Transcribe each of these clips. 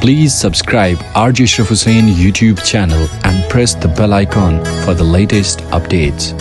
Please subscribe RJ Ashraf Hussain YouTube channel and press the bell icon for the latest updates.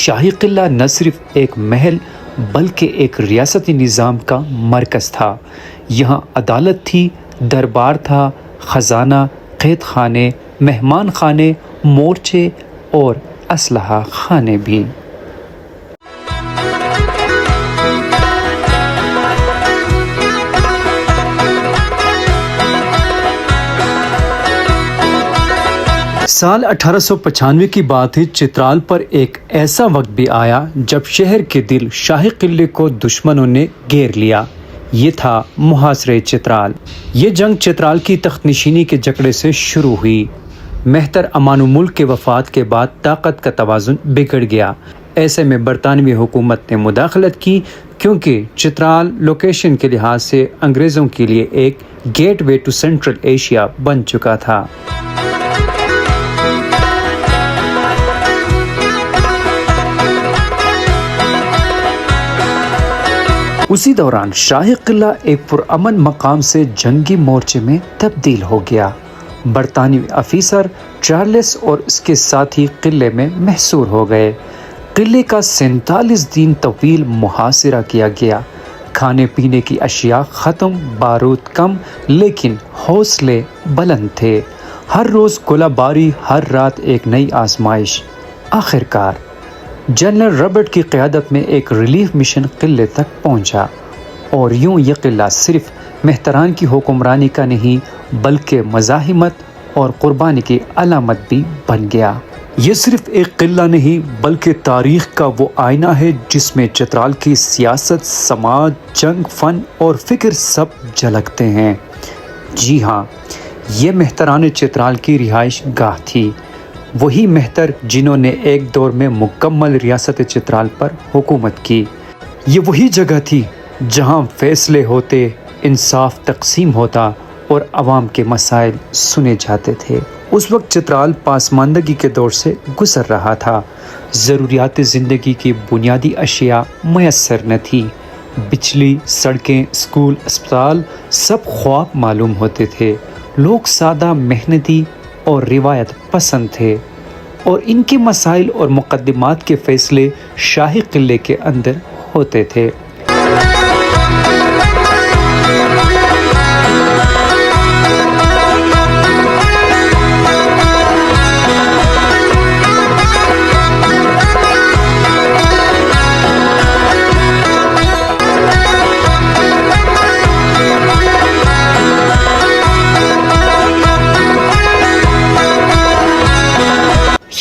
شاہی قلعہ نہ صرف ایک محل بلکہ ایک ریاستی نظام کا مرکز تھا۔ یہاں عدالت تھی، دربار تھا، خزانہ، قید خانے، مہمان خانے، مورچے اور اسلحہ خانے بھی۔ سال 1895 کی بات ہے، چترال پر ایک ایسا وقت بھی آیا جب شہر کے دل شاہی قلعے کو دشمنوں نے گھیر لیا۔ یہ تھا محاصرہ چترال۔ یہ جنگ چترال کی تخت نشینی کے جھگڑے سے شروع ہوئی۔ مہتر امان الملک کے وفات کے بعد طاقت کا توازن بگڑ گیا۔ ایسے میں برطانوی حکومت نے مداخلت کی، کیونکہ چترال لوکیشن کے لحاظ سے انگریزوں کے لیے ایک gateway to Central Asia بن چکا تھا۔ اسی دوران شاہی قلعہ ایک پرامن مقام سے جنگی مورچے میں تبدیل ہو گیا۔ برطانوی افیسر چارلس اور اس کے ساتھی قلعے میں محصور ہو گئے۔ قلعے کا 47 دن طویل محاصرہ کیا گیا۔ کھانے پینے کی اشیاء ختم، بارود کم، لیکن حوصلے بلند تھے۔ ہر روز گولہ باری، ہر رات ایک نئی آزمائش۔ آخرکار جنرل رابرٹ کی قیادت میں ایک ریلیف مشن قلعے تک پہنچا، اور یوں یہ قلعہ صرف مہتران کی حکمرانی کا نہیں بلکہ مزاحمت اور قربانی کی علامت بھی بن گیا۔ یہ صرف ایک قلعہ نہیں بلکہ تاریخ کا وہ آئینہ ہے جس میں چترال کی سیاست، سماج، جنگ، فن اور فکر سب جھلکتے ہیں۔ جی ہاں، یہ مہتران چترال کی رہائش گاہ تھی، وہی مہتر جنہوں نے ایک دور میں مکمل ریاست چترال پر حکومت کی۔ یہ وہی جگہ تھی جہاں فیصلے ہوتے، انصاف تقسیم ہوتا اور عوام کے مسائل سنے جاتے تھے۔ اس وقت چترال پاسماندگی کے دور سے گزر رہا تھا۔ ضروریات زندگی کی بنیادی اشیاء میسر نہ تھی۔ بجلی، سڑکیں، اسکول، اسپتال سب خواب معلوم ہوتے تھے۔ لوگ سادہ، محنتی اور روایت پسند تھے، اور ان کے مسائل اور مقدمات کے فیصلے شاہی قلعے کے اندر ہوتے تھے۔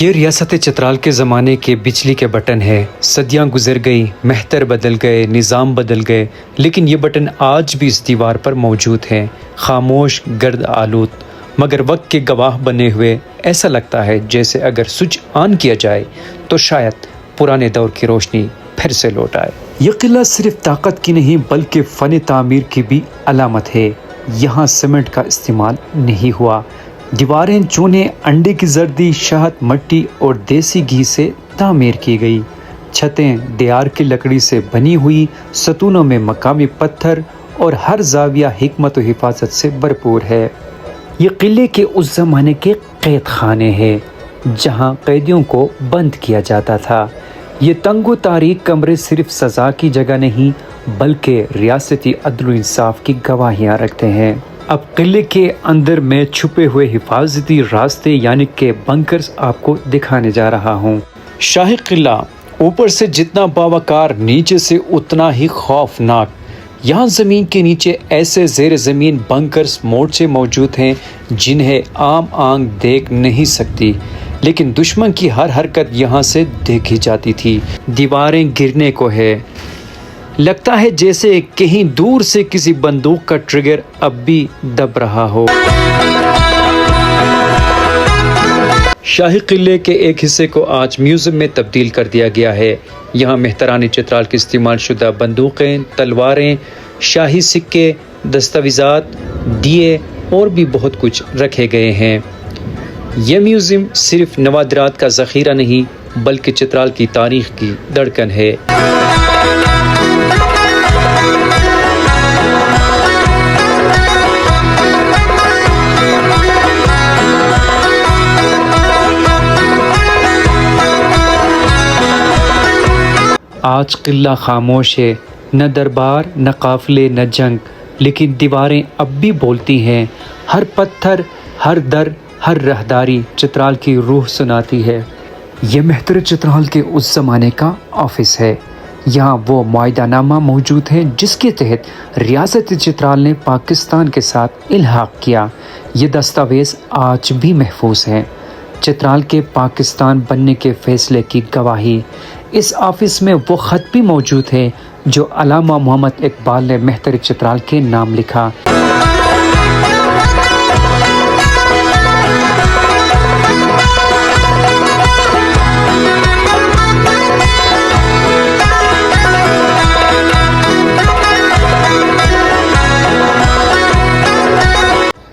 یہ ریاست چترال کے زمانے کے بجلی کے بٹن ہے۔ صدیاں گزر گئی، مہتر بدل گئے، نظام بدل گئے، لیکن یہ بٹن آج بھی اس دیوار پر موجود ہیں، خاموش، گرد آلود، مگر وقت کے گواہ بنے ہوئے۔ ایسا لگتا ہے جیسے اگر سوئچ آن کیا جائے تو شاید پرانے دور کی روشنی پھر سے لوٹ آئے۔ یہ قلعہ صرف طاقت کی نہیں بلکہ فن تعمیر کی بھی علامت ہے۔ یہاں سیمنٹ کا استعمال نہیں ہوا، دیواریں چونے، انڈے کی زردی، شہد، مٹی اور دیسی گھی سے تعمیر کی گئی۔ چھتیں دیار کی لکڑی سے بنی ہوئی، ستونوں میں مقامی پتھر اور ہر زاویہ حکمت و حفاظت سے بھرپور ہے۔ یہ قلعے کے اس زمانے کے قید خانے ہیں جہاں قیدیوں کو بند کیا جاتا تھا۔ یہ تنگ و تاریک کمرے صرف سزا کی جگہ نہیں بلکہ ریاستی عدل و انصاف کی گواہیاں رکھتے ہیں۔ اب قلعے کے اندر میں چھپے ہوئے حفاظتی راستے یعنی کہ بنکرز آپ کو دکھانے جا رہا ہوں۔ شاہی قلعہ اوپر سے جتنا باوقار، نیچے سے اتنا ہی خوفناک۔ یہاں زمین کے نیچے ایسے زیر زمین بنکرز مورچے موجود ہیں جنہیں عام آنکھ دیکھ نہیں سکتی، لیکن دشمن کی ہر حرکت یہاں سے دیکھی جاتی تھی۔ دیواریں گرنے کو ہے، لگتا ہے جیسے کہیں دور سے کسی بندوق کا ٹریگر اب بھی دب رہا ہو۔ شاہی قلعے کے ایک حصے کو آج میوزیم میں تبدیل کر دیا گیا ہے۔ یہاں مہتران چترال کے استعمال شدہ بندوقیں، تلواریں، شاہی سکے، دستاویزات، دیے اور بھی بہت کچھ رکھے گئے ہیں۔ یہ میوزیم صرف نوادرات کا ذخیرہ نہیں بلکہ چترال کی تاریخ کی دھڑکن ہے۔ آج قلعہ خاموش ہے، نہ دربار، نہ قافلے، نہ جنگ، لیکن دیواریں اب بھی بولتی ہیں۔ ہر پتھر، ہر در، ہر راہداری چترال کی روح سناتی ہے۔ یہ مہتر چترال کے اس زمانے کا آفس ہے۔ یہاں وہ معاہدہ نامہ موجود ہے جس کے تحت ریاست چترال نے پاکستان کے ساتھ الحاق کیا۔ یہ دستاویز آج بھی محفوظ ہیں، چترال کے پاکستان بننے کے فیصلے کی گواہی۔ اس آفس میں وہ خط بھی موجود ہے جو علامہ محمد اقبال نے مہتر چترال کے نام لکھا۔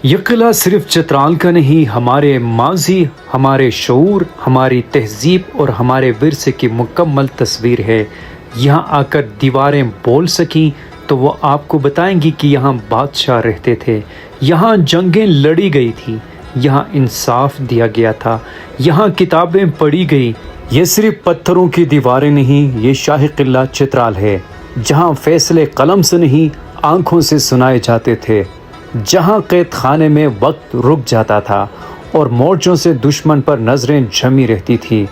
یہ قلعہ صرف چترال کا نہیں، ہمارے ماضی، ہمارے شعور، ہماری تہذیب اور ہمارے ورثے کی مکمل تصویر ہے۔ یہاں آ کر دیواریں بول سکیں تو وہ آپ کو بتائیں گی کہ یہاں بادشاہ رہتے تھے، یہاں جنگیں لڑی گئی تھی، یہاں انصاف دیا گیا تھا، یہاں کتابیں پڑھی گئی۔ یہ صرف پتھروں کی دیواریں نہیں، یہ شاہی قلعہ چترال ہے جہاں فیصلے قلم سے نہیں آنکھوں سے سنائے جاتے تھے، جہاں قید خانے میں وقت رک جاتا تھا اور مورچوں سے دشمن پر نظریں جمی رہتی تھی۔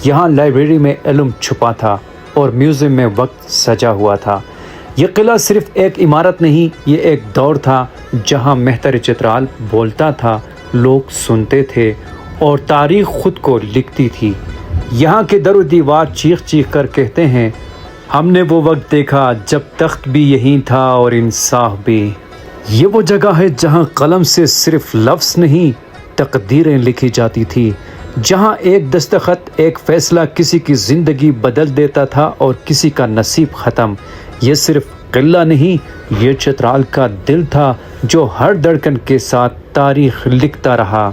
یہاں لائبریری میں علم چھپا تھا اور میوزیم میں وقت سجا ہوا تھا۔ یہ قلعہ صرف ایک عمارت نہیں، یہ ایک دور تھا جہاں مہتر چترال بولتا تھا، لوگ سنتے تھے اور تاریخ خود کو لکھتی تھی۔ یہاں کے در و دیوار چیخ چیخ کر کہتے ہیں، ہم نے وہ وقت دیکھا جب تخت بھی یہیں تھا اور انصاف بھی۔ یہ وہ جگہ ہے جہاں قلم سے صرف لفظ نہیں تقدیریں لکھی جاتی تھی، جہاں ایک دستخط، ایک فیصلہ کسی کی زندگی بدل دیتا تھا اور کسی کا نصیب ختم۔ یہ صرف قلعہ نہیں، یہ چترال کا دل تھا جو ہر دھڑکن کے ساتھ تاریخ لکھتا رہا۔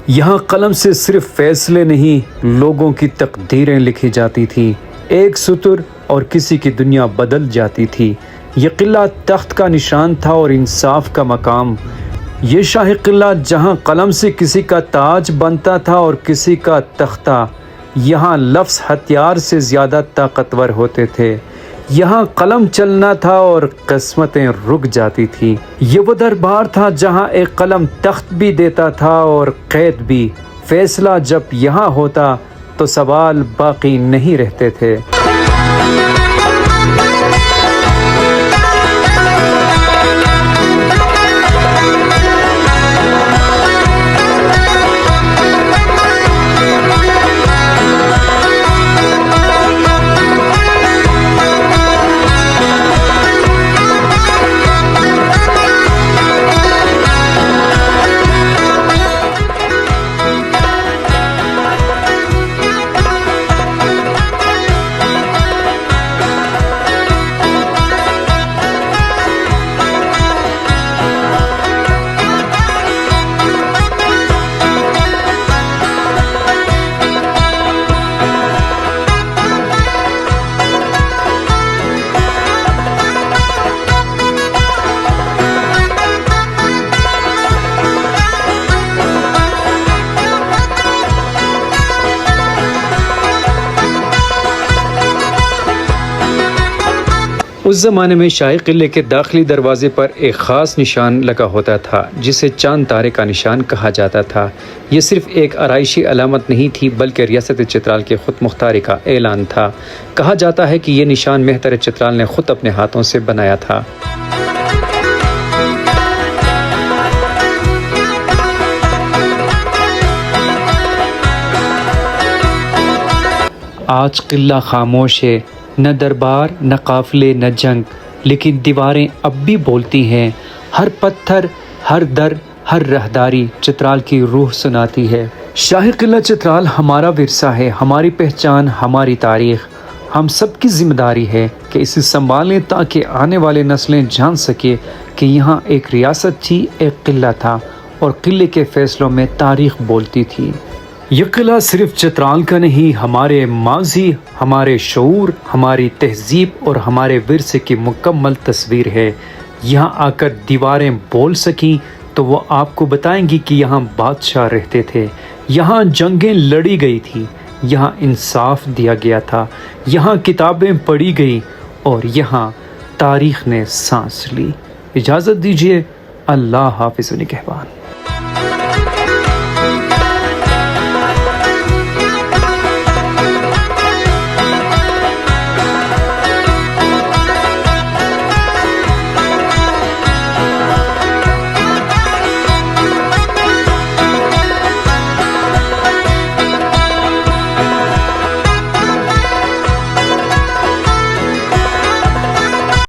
یہاں قلم سے صرف فیصلے نہیں، لوگوں کی تقدیریں لکھی جاتی تھی، ایک سطر اور کسی کی دنیا بدل جاتی تھی۔ یہ قلعہ تخت کا نشان تھا اور انصاف کا مقام۔ یہ شاہی قلعہ جہاں قلم سے کسی کا تاج بنتا تھا اور کسی کا تختہ، یہاں لفظ ہتھیار سے زیادہ طاقتور ہوتے تھے، یہاں قلم چلنا تھا اور قسمتیں رک جاتی تھی۔ یہ وہ دربار تھا جہاں ایک قلم تخت بھی دیتا تھا اور قید بھی۔ فیصلہ جب یہاں ہوتا تو سوال باقی نہیں رہتے تھے۔ اس زمانے میں شاہی قلعے کے داخلی دروازے پر ایک خاص نشان لگا ہوتا تھا جسے چاند تارے کا نشان کہا جاتا تھا۔ یہ صرف ایک آرائشی علامت نہیں تھی بلکہ ریاست چترال کے خود مختاری کا اعلان تھا۔ کہا جاتا ہے کہ یہ نشان مہتر چترال نے خود اپنے ہاتھوں سے بنایا تھا۔ آج قلعہ خاموش ہے، نہ دربار نہ قافلے نہ جنگ، لیکن دیواریں اب بھی بولتی ہیں۔ ہر پتھر، ہر در، ہر راہداری چترال کی روح سناتی ہے۔ شاہی قلعہ چترال ہمارا ورثہ ہے، ہماری پہچان، ہماری تاریخ۔ ہم سب کی ذمہ داری ہے کہ اسے سنبھالیں تاکہ آنے والے نسلیں جان سکے کہ یہاں ایک ریاست تھی، ایک قلعہ تھا اور قلعے کے فیصلوں میں تاریخ بولتی تھی۔ یہ قلعہ صرف چترال کا نہیں، ہمارے ماضی، ہمارے شعور، ہماری تہذیب اور ہمارے ورثے کی مکمل تصویر ہے۔ یہاں آ کر دیواریں بول سکیں تو وہ آپ کو بتائیں گی کہ یہاں بادشاہ رہتے تھے، یہاں جنگیں لڑی گئی تھی، یہاں انصاف دیا گیا تھا، یہاں کتابیں پڑھی گئی اور یہاں تاریخ نے سانس لی۔ اجازت دیجیے، اللہ حافظ و نگہبان۔